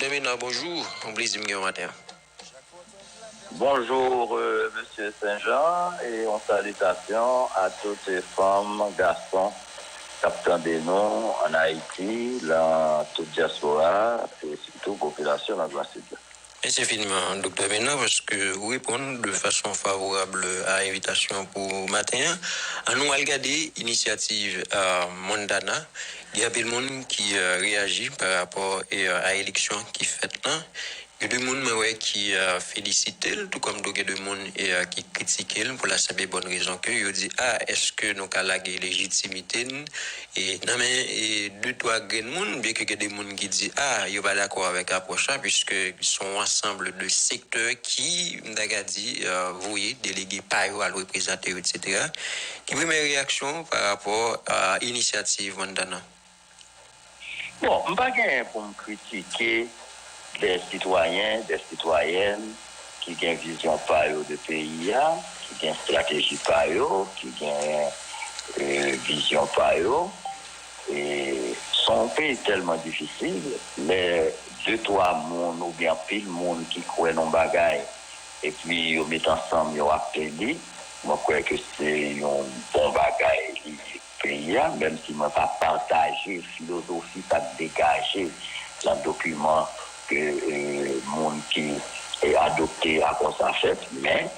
Docteur Ménard, bonjour. On plaisir de matin. Bonjour, Monsieur Saint-Jean, et en salutation à toutes les femmes, garçons, capitaines des noms en Haïti, dans toute diaspora, et surtout population dans la cité. Et c'est finalement, docteur Ménard, parce que vous répondez de façon favorable à l'invitation pour matin. À nous regarder l'initiative à Montana. Il y a des gens qui réagit par rapport à l'élection qui fait là. Il y a des gens qui félicitent, tout comme il y a des gens qui critiquent pour la simple et bonne raison que ils disent est-ce que nous avons la légitimité et non mais deux trois gens bien que des gens qui disent ils sont pas d'accord avec l'approche puisque ils sont ensemble de secteurs qui dit vous voyez délégués par à le représenter etc. Qui première réaction par rapport à l'initiative Montana? Bon, je ne pas pour me critiquer des citoyens, des citoyennes qui ont une vision par eux de pays, qui ont une stratégie par eux, qui ont une vision par eux. Et son pays est tellement difficile, les deux, trois mondes ou bien pile monde qui croient dans le bagage et puis ils mettent ensemble, ils appellent. Moi, je crois que c'est un bon bagage pays, même si je ne pas partager la philosophie, ça dégager dans le document que le monde qui est adopté à quoi ça fait, mais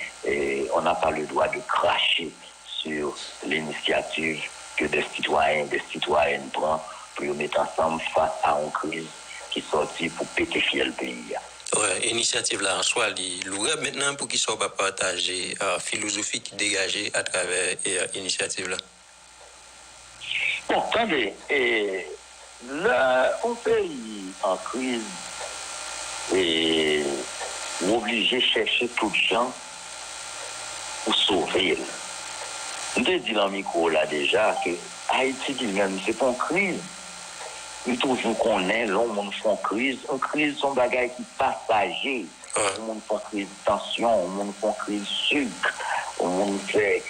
on n'a pas le droit de cracher sur l'initiative que des citoyens, des citoyennes prennent pour mettre ensemble face à une crise qui sortit pour péter le pays. Ouais, initiative là en soi, l'ouvrage maintenant pour qu'ils soient pas partagés, philosophie qui dégagée à travers l'initiative là. Bon, attendez, là, un pays en crise est obligé de chercher tout le gens pour sauver. Je te dis dans le micro là déjà que Haïti lui-même, c'est pas une crise. Il toujours qu'on est, là, on fait une crise. Une crise, c'est un bagage qui est passager. On fait une crise de tension, on fait une crise de sucre, on fait.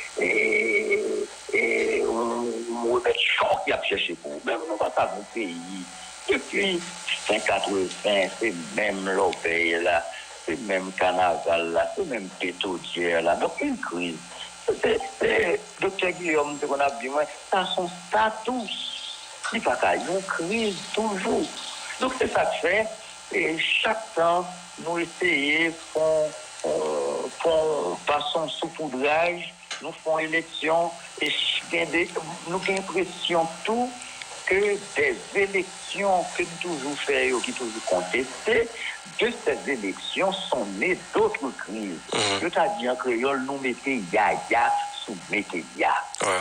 On remet choc qui a cherché pour. Même nous, pas ça, mon pays. Depuis 1980, c'est même l'obéi là, c'est même carnaval là, c'est même pétodière là. Donc, une crise. C'est Dr. Guillaume, ce qu'on a dit, ça son status. Il n'y a pas une crise toujours. Donc c'est ça que fait. Et chaque temps, nous essayons, passons sous poudrage, nous faisons élection et nous avons l'impression tout que des élections que nous toujours faisons, qui toujours contestées, de ces élections sont nées d'autres crises. C'est-à-dire en créole, nous mettons yaya sous météia.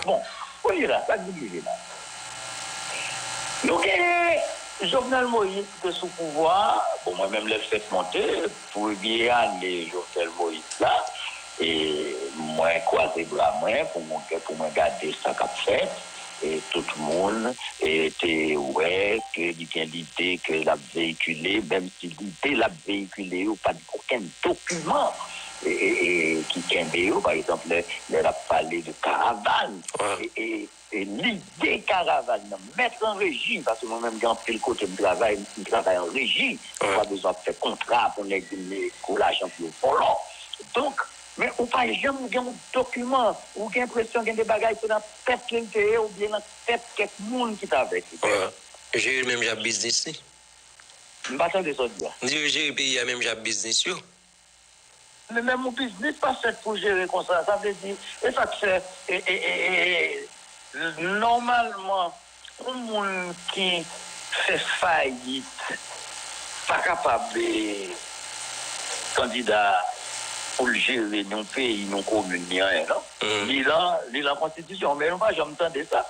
Bon, voyez là, ça dit là. Donc, Jovenel Moïse était sous pouvoir, bon, moi-même, l'ai fait monter, pour bien aller Jovenel Moïse là, et moi, croisé bras, pour me garder ça qu'a fait, et tout le monde était, ouais, qu'il y a l'idée que l'a véhiculé, même si l'idée l'a véhiculé, ou pas aucun document. Et qui kembe, par exemple, elle a parlé de caravane. Et l'idée caravane, mettre en régie, parce que moi-même, quand je fais le côté de travail en régie, on n'a pas besoin de faire contrat pour les collages en plus volant. Donc, mais on pas jamais un document, ou j'ai l'impression qu'il y a des bagages dans la tête quelqu'un ou bien dans la tête quelqu'un monde qui est avec. J'ai même j'ai business. Je ne sais pas de ça. J'ai pays même j'ai business. Mais même mon business pas fait pour gérer comme ça. Ça veut dire, et ça fait, normalement, un monde qui fait faillite, pas capable de candidat pour gérer nos pays, nos communes, rien, non? Il a la constitution, mais on va jamais entendre ça.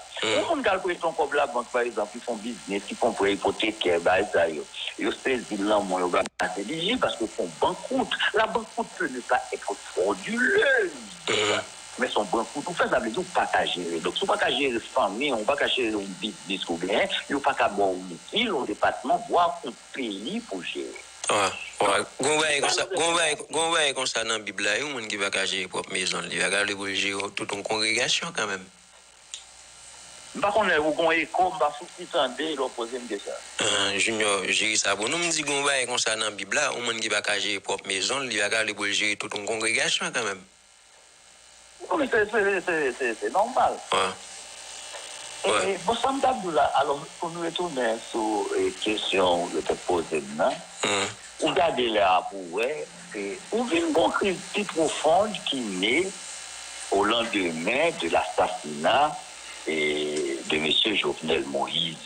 On calcule son comme la banque, par exemple, ils font business, ils font pour hypothécaire, ça, ils saisissent l'homme, ils vont être éligibles parce qu'ils font banqueroute. La banqueroute peut ne pas être frauduleuse. Mais son banqueroute, tout fait, ça veut dire pas qu'à gérer. Donc, si on ne pas qu'à gérer famille, on ne pas qu'à gérer un business ou bien, il ne pas qu'à avoir une ville, un département, voire un pays pour gérer. Gon comme ça dans la Bible, il y a un monde qui va gérer propre maison, il va gérer toute une congrégation quand même. Par contre, vous avez écho, je vais vous entendre, vous poser une question. Junior, gérer ça. Bon, nous me dit qu'on va comme ça dans la Bible, là, au monde qui va gérer propre maison, il va aller pour gérer toute une congrégation quand même. Oui, c'est normal. Ouais. Et bon, ça me là, alors, pour nous retourner sur les questions que tu posées maintenant, regardez là pour voir, on vit une critique profonde qui naît au lendemain de l'assassinat de M. Jovenel Moïse.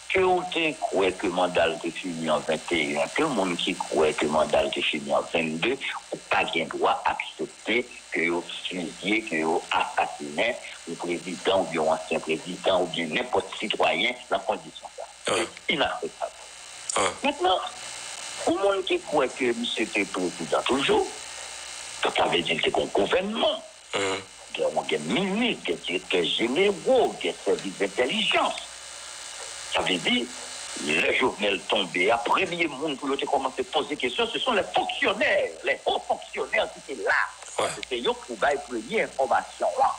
Que on te croit que le mandat est fini en 21, que le monde qui croit que le mandat est fini en 22, ou pas bien droit accepter que vous fusillez, que vous assassinez le président ou bien ancien président ou bien n'importe citoyen dans condition ça. C'est inacceptable. Maintenant, au monde qui croit que M. était président toujours, donc ça veut dire que c'est un gouvernement. Il y a des ministres, des directeurs généraux, des services d'intelligence. Ça veut dire, les Jovenel tombés, après premier monde pour commencer à poser des questions, ce sont les fonctionnaires, les hauts fonctionnaires qui étaient là. C'est eux qui ont la première information là.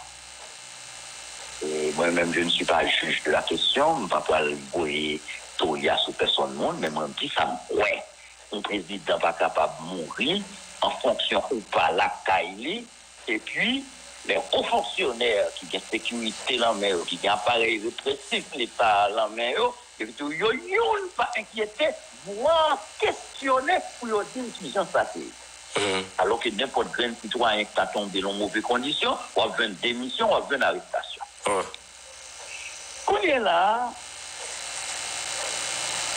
Et moi-même, je ne suis pas juge de la question, je ne vais pas le Toya sur personne monde, mais moi, je dis ça, ouais. Un président n'est pas capable de mourir en fonction ou pas la Kaili, et puis les hauts fonctionnaires qui ont sécurité dans la main, qui ont appareil répressif, l'État dans la main, et puis ils ne pas inquiéter, voire questionner pour leur dire qu'ils ont passé. Alors que n'importe quel citoyen qui a tombé dans de mauvaises conditions, ou a une démission, ou a une arrestation. Quand il est là,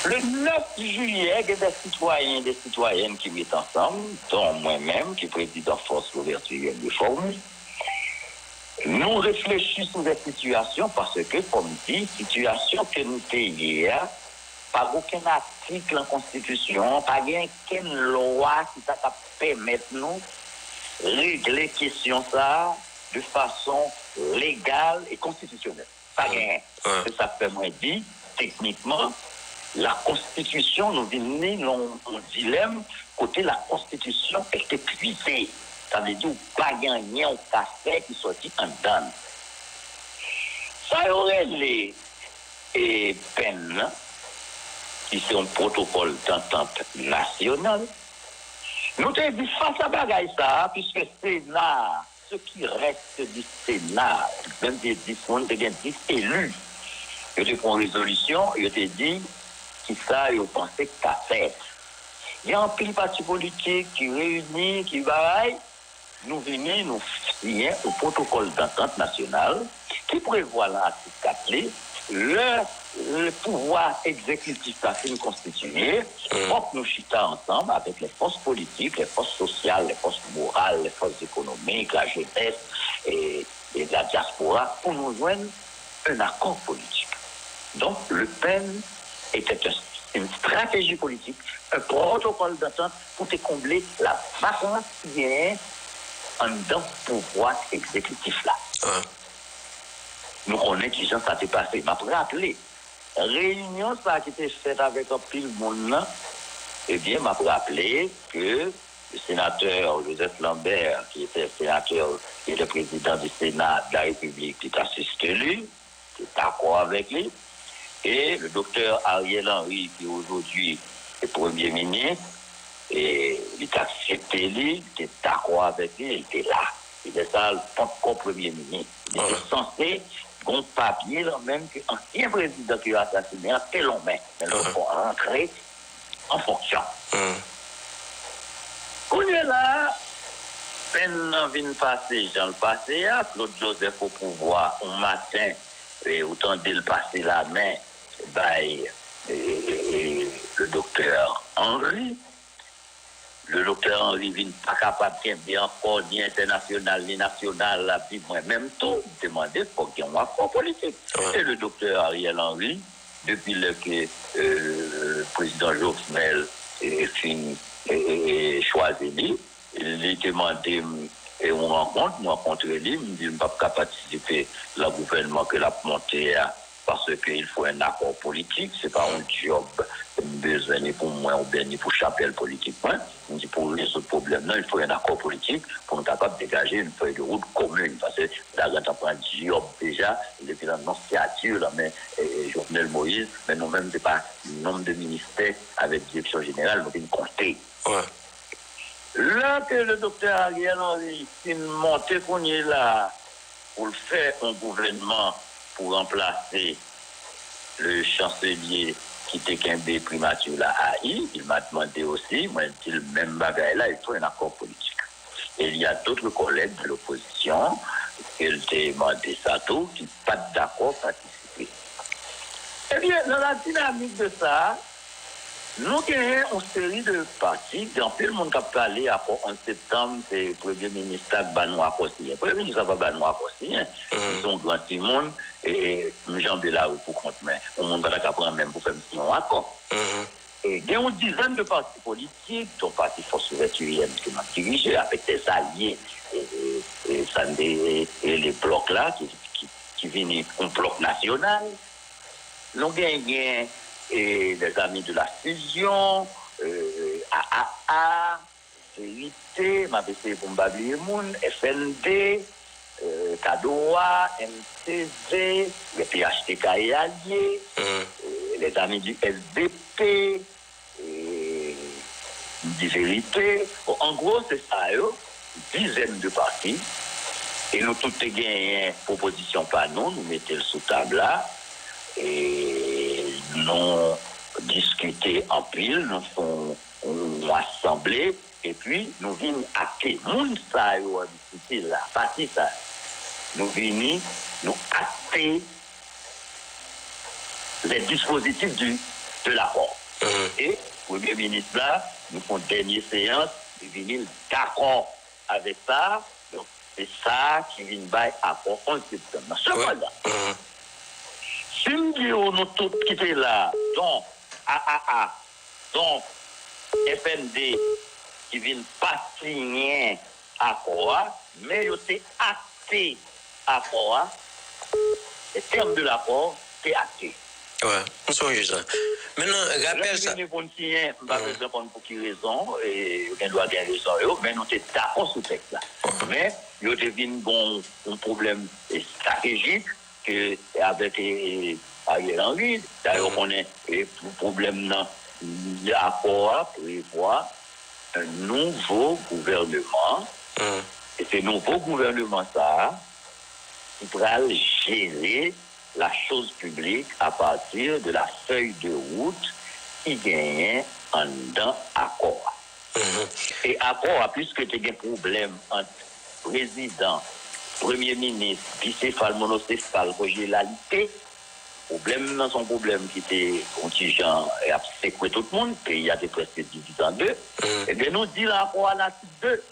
le 9 juillet, il y a des citoyens et des citoyennes qui mettent ensemble, dont moi-même, qui est président Force Ouverture de Forme. Nous réfléchissons sur des situations parce que, comme dit, situation que nous payons, pas aucun article en Constitution, pas aucune loi qui permet nous régler question ça de façon légale et constitutionnelle. Pas rien. Ça permet dit, techniquement, la Constitution nous venait dans un dilemme côté la Constitution est épuisée. Ça veut dire pas gagner un café qui sortit en donne. Ça y aurait les peines, qui c'est un protocole d'entente nationale. Nous avons dit face à bagaille ça, puisque le Sénat, ce qui reste du Sénat, même des 10 élus, ils ont une résolution, ils ont dit qui ça, ils ont pensé que ça fait. Il y a un pile parti politique qui réunit, qui bagaille. Nous venons nous signer au protocole d'entente nationale qui prévoit l'article 4 le pouvoir exécutif a fait constituer, pour nous chita ensemble avec les forces politiques, les forces sociales, les forces morales, les forces économiques, la jeunesse et la diaspora pour nous joindre un accord politique. Donc le PEN était une stratégie politique, un protocole d'entente pour te combler la vacance qui est en dans pouvoir exécutif là. Nous connaissons qui ça s'est passé. Je me rappelé, réunion ça qui était faite avec un pile monde, eh bien, je me rappelé que le sénateur Joseph Lambert, qui était sénateur et le président du Sénat de la République, qui est assisté lui, qui est d'accord avec lui, et le docteur Ariel Henry, qui aujourd'hui est Premier ministre, et il a accepté lui, qui est d'accord avec lui, il était là. Il était ça, le Premier ministre. Il était censé, un papier, là même, que l'ancien président qui a assassiné, un tel long main, mais il faut rentrer en fonction. On est là, peine vient passer, dans le passé, Claude Joseph au pouvoir, un matin, et autant de le passer la main, le docteur Henry. Le docteur Henry vient pas capable de bien encore ni international ni national, là, puis moi-même tout, demander pour qu'il y ait un accord politique. Et le docteur Ariel Henry, depuis que le président Jovenel est choisi, il a demandé et on rencontre lui, il me dit qu'il ne peut pas participer au gouvernement que l'a monté parce qu'il faut un accord politique, c'est pas un job besoin ni pour moi ou bien ni pour chapelle politiquement. On dit pour résoudre ce problème là, il faut un accord politique pour nous capable de dégager une feuille de route commune. Parce que là, on a pris job déjà, depuis l'annonciature, là, mais Jovenel Moïse, mais nous-mêmes, c'est pas le nombre de ministères avec direction générale, nous devons compter. Ouais. Là que le docteur Ariel Henry s'est monté pour nous là, pour faire un gouvernement pour remplacer le chancelier qui était qu'un des primatures là à I, il m'a demandé aussi, moi je dis le même bagaille là, il faut un accord politique. Et il y a d'autres collègues de l'opposition qui ont demandé ça tout, qui pas d'accord participer. Eh bien, dans la dynamique de ça, nous avons une série de partis. Dans tout le monde qui a parlé en septembre, c'est le Premier ministre Benoît Costilien. Le Premier ministre Benoît Costilien, ils sont grand monde et Jean Bélaou pour compte, mais on ne va pas prendre même pour faire un accord. Et il y a une dizaine de partis politiques, dont le Parti Force Ouverturienne qui m'a dirigé avec des alliés et les blocs là qui viennent un bloc national. Nous avons des amis de la fusion, AAA, CIT, MABC Bombabli Moun, FND, Kadoa, MCV, les PHTK et alliés, les amis du SDP, Vérité. Bon, en gros, c'est ça, dizaines de partis. Et nous tous gagné une proposition par nous mettons le sous table là. Et nous discuter en pile, nous sommes assemblés, et puis nous venons acter. Moun sa yo discuter là, parti ça. Nous venons nous acter les dispositifs de l'accord. Et le Premier ministre là, nous faisons une dernière séance, nous venons d'accord avec ça. Donc c'est ça qui vient by accord en septembre. Cependant, si nous disons nous tous qui étaient là, donc AAA, donc FND, qui viennent pas signer accord, mais ils ont acté accord, les termes de l'accord, c'est acté. Ouais, nous sommes juste ça. Maintenant, rappelle ça. Nous avons signé, je ne sais pas pour qui raison, et il doit avoir raison, mais nous sommes d'accord sur ce texte-là. Mais il y a un problème stratégique que avec Ariel Henry, d'ailleurs, on a le problème dans l'accord prévoit un nouveau gouvernement. Et ce nouveau gouvernement, ça, il pourra gérer la chose publique à partir de la feuille de route qui gagne en dans accord. Et accord, puisque tu as des problèmes entre président, premier ministre, bicéphale, monocéphale, régionalité, problème dans son problème qui était contingent et a secoué tout le monde, pays a été presque divisé en deux, et bien nous disons l'accord à l'article 2.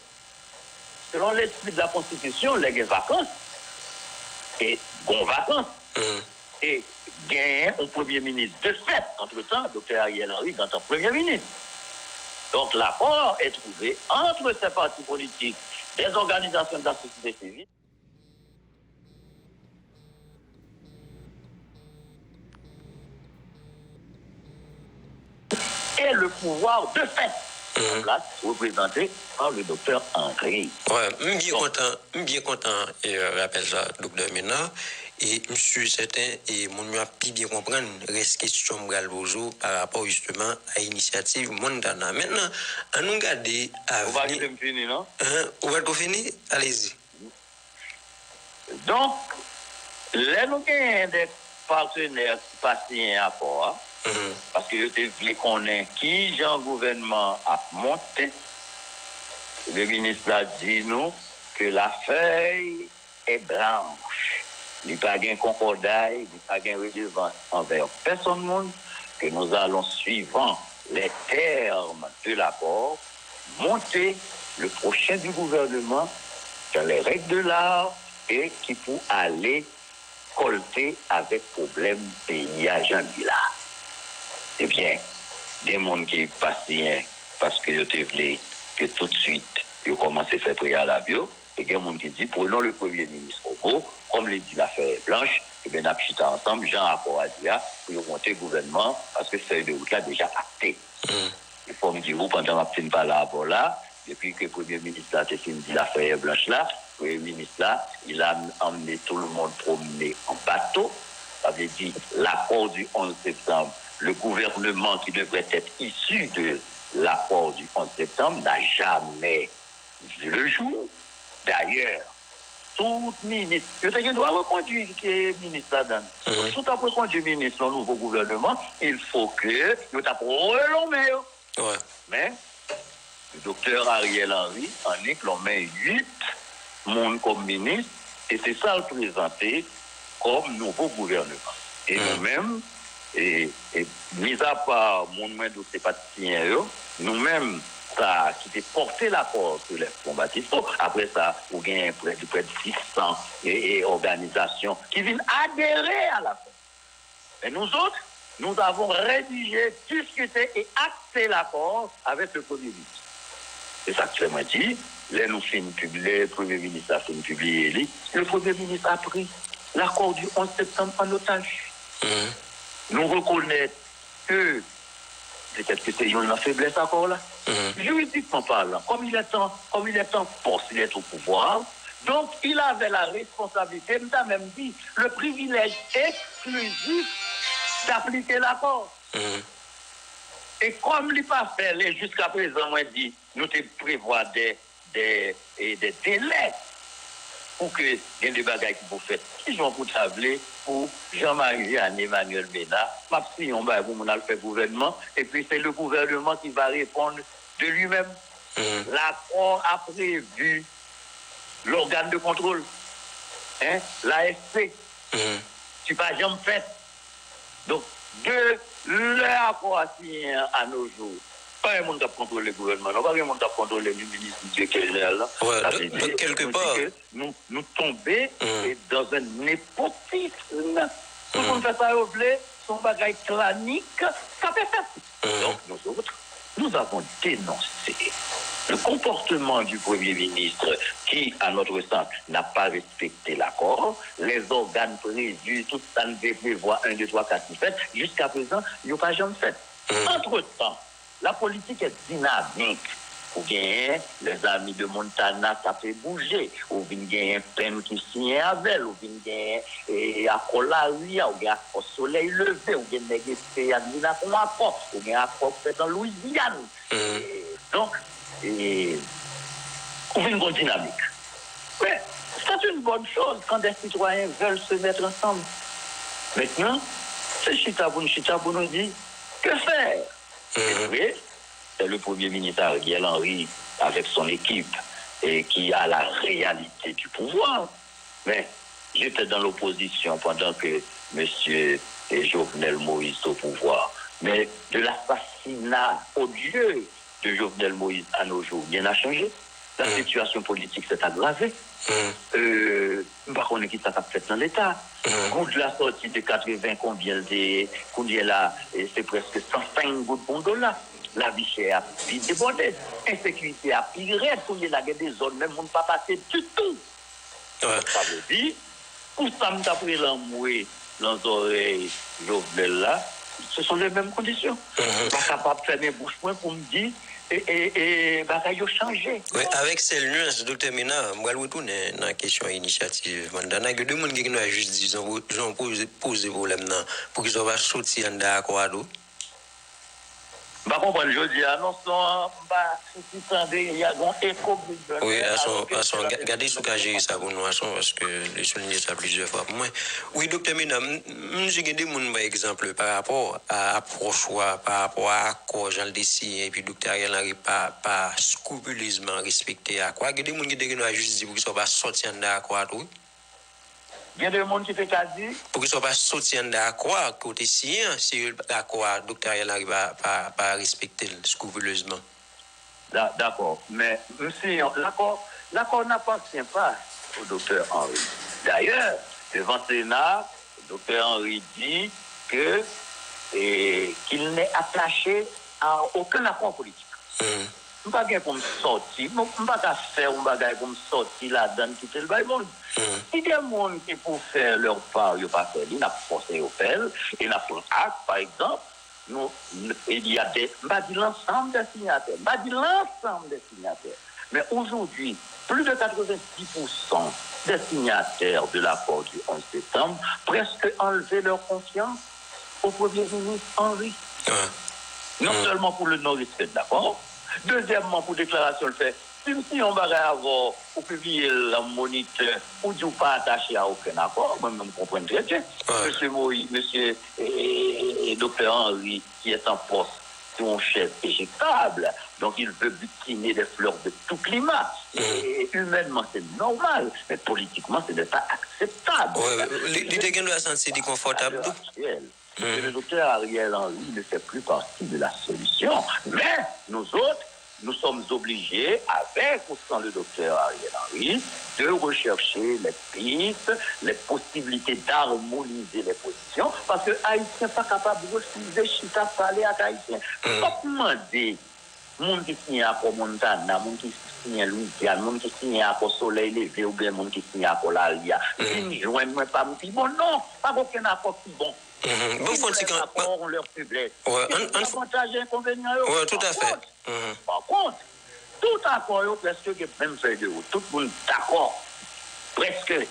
Selon l'esprit de la Constitution, les vacances, et bon vacances, et gagner un premier ministre. De fait, entre-temps, Dr. Ariel Henry est un premier ministre. Donc l'accord est trouvé entre ces partis politiques, des organisations de la société civile. Et le pouvoir de fait, en place, représenté par le docteur Henry. Ouais, bien content, et rappelle ça, docteur Ménard, et monsieur certain, et mon a bien comprendre, reste question par rapport justement à l'initiative Mondana. Maintenant, on nous regarde à on va finir, non? On va tout finir? Allez-y. Donc, là, nous avons des partenaires qui passent un accord. Parce que je voulais qu'on ait qui, Jean gouvernement, a monté. Le ministre a dit nous que la feuille est blanche. Il n'y a pas de concordat, il n'y a pas de redevance envers personne, que nous allons, suivant les termes de l'accord, monter le prochain du gouvernement dans les règles de l'art et qui peut aller colter avec problème pays à Jean-Bila. Eh bien, des gens qui passent parce que je te voulais que tout de suite, ils commencent à faire préalable, et il y a des gens qui disent, prenons le Premier ministre au mot, comme le dit l'affaire Blanche, et bien, nous avons ensemble, Jean rapport à dire, pour monter le gouvernement, parce que c'est de route là déjà acté. Il faut me dire, pendant que je ne pas là, depuis que le Premier ministre a dit l'affaire Blanche là, le Premier ministre là, il a emmené tout le monde promener en bateau. Ça veut dire, l'accord du 11 septembre, le gouvernement qui devrait être issu de l'accord du 11 septembre n'a jamais vu le jour. D'ailleurs, tout ministre, je dois reconduire le ministre là-dedans. Tout après reconduire le ministre, le nouveau gouvernement, il faut que nous tapons l'homme. Mais, le docteur Ariel Henry en est que l'on met 8 monde comme ministre, et c'est ça le présenté comme nouveau gouvernement. Et nous-mêmes, et mis à part mon moins de sympathiens, nous-mêmes, ça qui était porté l'accord sur les combattants. Après ça, on gagne près de 600 organisations qui viennent adhérer à l'accord. Et nous autres, nous avons rédigé, discuté et acté l'accord avec le Premier ministre. C'est ça que je me dis. Là, nous finissons publier, le Premier ministre a fini publier, le Premier ministre a pris l'accord du 11 septembre en otage. Nous reconnaissons que peut-être que c'est une faiblesse accord là. Juridiquement parlant, comme il est en poste, il est au pouvoir, donc il avait la responsabilité, nous avons même dit, le privilège exclusif d'appliquer l'accord. Et comme il n'a pas fait, jusqu'à présent, moi dit, nous te prévoit des délais pour que il y ait des bagages qui vous faites. Si j'en vous tablez pour Jean-Marie et Emmanuel Bénard, si on va faire gouvernement, et puis c'est le gouvernement qui va répondre de lui-même. L'accord a prévu l'organe de contrôle, l'AFP. Tu pas jamais fait. Donc, de l'accord signé à nos jours, pas un monde qui contrôle le gouvernement, pas un monde qui contrôle le ministre du général. Donc, quelque part, nous tombons dans un népotisme. Tout le monde fait ça au blé, son bagage clanique, ça fait ça. Donc, nous autres, nous avons dénoncé le comportement du Premier ministre qui, à notre sens, n'a pas respecté l'accord. Les organes prévus, tout ça ne devait prévoir 1, 2, 3, 4, 5, 7. Jusqu'à présent, ils n'ont pas jamais fait. Entre-temps, la politique est dynamique. Ou bien les amis de Montana, ça fait bouger. Ou bien gagner un peine qui signe avec, ou bien gagner à Colaria, ou bien au soleil levé, ou bien négocier à Mina comme accord, ou bien accord fait en Louisiane. Donc, ou bien une bonne dynamique. Mais c'est une bonne chose quand des citoyens veulent se mettre ensemble. Maintenant, c'est Chitaboun nous dit, que faire? Oui, c'est le Premier ministre Ariel Henry avec son équipe et qui a la réalité du pouvoir. Mais j'étais dans l'opposition pendant que M. Jovenel Moïse est au pouvoir. Mais de l'assassinat odieux de Jovenel Moïse à nos jours, rien n'a changé. La situation politique s'est aggravée. Par contre, qui s'est fait dans l'État. Goutte la sortie de 80, combien là, c'est presque 105 gouttes pour $. La vie chère a pire débordé. Insécurité a pire raide. Pour la guerre des zones, même on ne pas passer du tout. Ça veut dire, pour ça, nous avons pris l'amoué dans les oreilles Jovenel là, ce sont les mêmes conditions. Pas capable de faire mes bouches pour me dire, bagaille a changé. Oui, avec ces nuances, Dr. Mena, je vais retourner dans la question initiative. Mandana, que deux personnes qui ont juste dit, ils ont posé problème pour qu'ils soient sortis en d'accord. Je comprends, je dis, non, il y a un écho. Oui, regardez ce que j'ai ça pour nous, parce que je souligne ça plusieurs fois pour moi. Oui, docteur Mena, j'ai des gens, par exemple, par rapport à l'approche, par rapport à l'accord, Jean le décide, et puis docteur Ariel Henry pas scrupuleusement respecté à quoi. Il y a des gens qui ont juste dit pour qu'ils ne soient pas sortis en d'accord. Il y a des gens qui te dit. Pour qu'ils ne soient pas sortis en d'accord, côté sien, si l'accord, docteur Ariel Henry pas respecté scrupuleusement. D'accord, mais monsieur, l'accord n'appartient pas au docteur Henry. D'ailleurs, devant le Sénat, le docteur Henry dit qu'il n'est attaché à aucun accord politique. Je ne peux pas me sortir, je ne peux pas faire un bagage pour me sortir là-dedans, quitter le monde. Il y a des gens qui, pour faire leur part, ils ne pas faire, ils n'ont pas forcé au faire, et ils ont fait un acte, par exemple. Il y a des, je ne dis l'ensemble des signataires, je ne dis l'ensemble des signataires. Mais aujourd'hui, plus de 90% des signataires de l'accord du 11 septembre presque enlevé leur confiance au Premier ministre Henry. Non seulement pour le non-respect de l'accord, deuxièmement pour déclaration le fait, si on va avoir ou publier le moniteur ou du pas attaché à aucun accord, moi-même comprends très bien. Monsieur Moïse, monsieur et docteur Henry, qui est en poste, c'est un chef éjectable, donc il veut butiner des fleurs de tout climat. Et humainement, c'est normal, mais politiquement, ce n'est pas acceptable. L'idée qu'on doit se sentir confortable. Le docteur Ariel Henry ne fait plus partie de la solution. Mais nous autres, nous sommes obligés, avec ou sans le docteur Ariel Henry, de rechercher les pistes, les possibilités d'harmoniser les positions, parce que Haïtien n'est pas capable de refuser Chita parler à Haïtien. Pas demander, monde qui signe à Montana, monde qui signe à Louisiane, monde qui signe à Soleil Levé, ou bien monde qui signe à Lalia. Ils joignent pas bon, non, pas aucun accord qui bon. On leur publie. Avantage et inconvénient. Oui, tout à fait. Par contre, tout accord, presque même fait de haut. Tout le monde d'accord. Presque.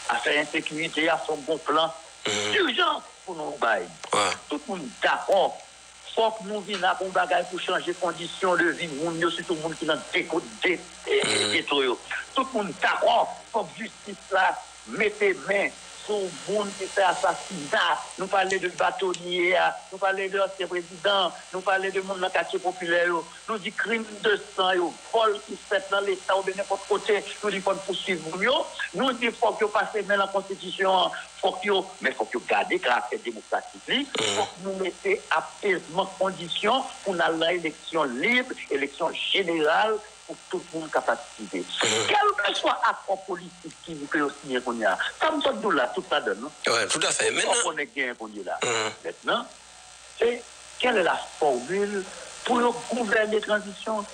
À faire insécurité, à son bon plan. Urgent pour nous bailler. Tout le monde d'accord. Faut que nous venions à un bagage pour changer les conditions de vie. Surtout le monde qui est dans détruit. Tout le monde d'accord. Faut que justice là, mettez main. Sur le monde qui fait assassinat, nous parlons de bâtonniers, nous parlons de l'ancien président, nous parlons de monde dans le quartier populaire, nous disons crime de sang, vol qui se fait dans l'État ou de n'importe côté, nous disons qu'il faut poursuivre, nous disons qu'il faut que vous passez dans la Constitution, mais il faut que vous gardez le caractère démocratique, il faut que nous mettions apaisement conditions pour une élection libre, élection générale, pour tout le monde capacité. Quel que soit accord politique qui vous peut signer qu'on y a, ça me donne là, tout ça donne. Oui, tout à fait. Maintenant, on est bien qu'on y là. Maintenant, c'est quelle est la formule pour gouverner les transitions,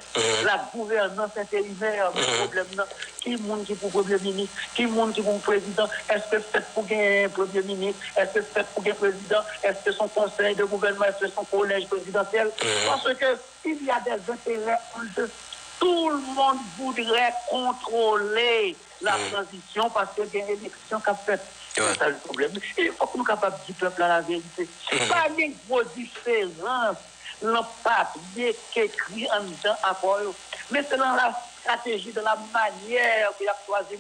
la gouvernance intérimaire, le problème là, qui est monde qui pour premier ministre, qui est monde qui pour président, est-ce que c'est pour un premier ministre, est-ce que c'est pour un président, est-ce que son conseil de gouvernement, est-ce que son collège présidentiel, parce que il y a des intérêts en jeu. Tout le monde voudrait contrôler la transition parce qu'il y a une élection qui a fait. C'est ça le problème. Il faut que nous soyons capables de dire peuple la vérité. Pas de grosse différence dans le papier qui est écrit en dedans à quoi. Mais c'est dans la stratégie, de la manière qu'il a choisi.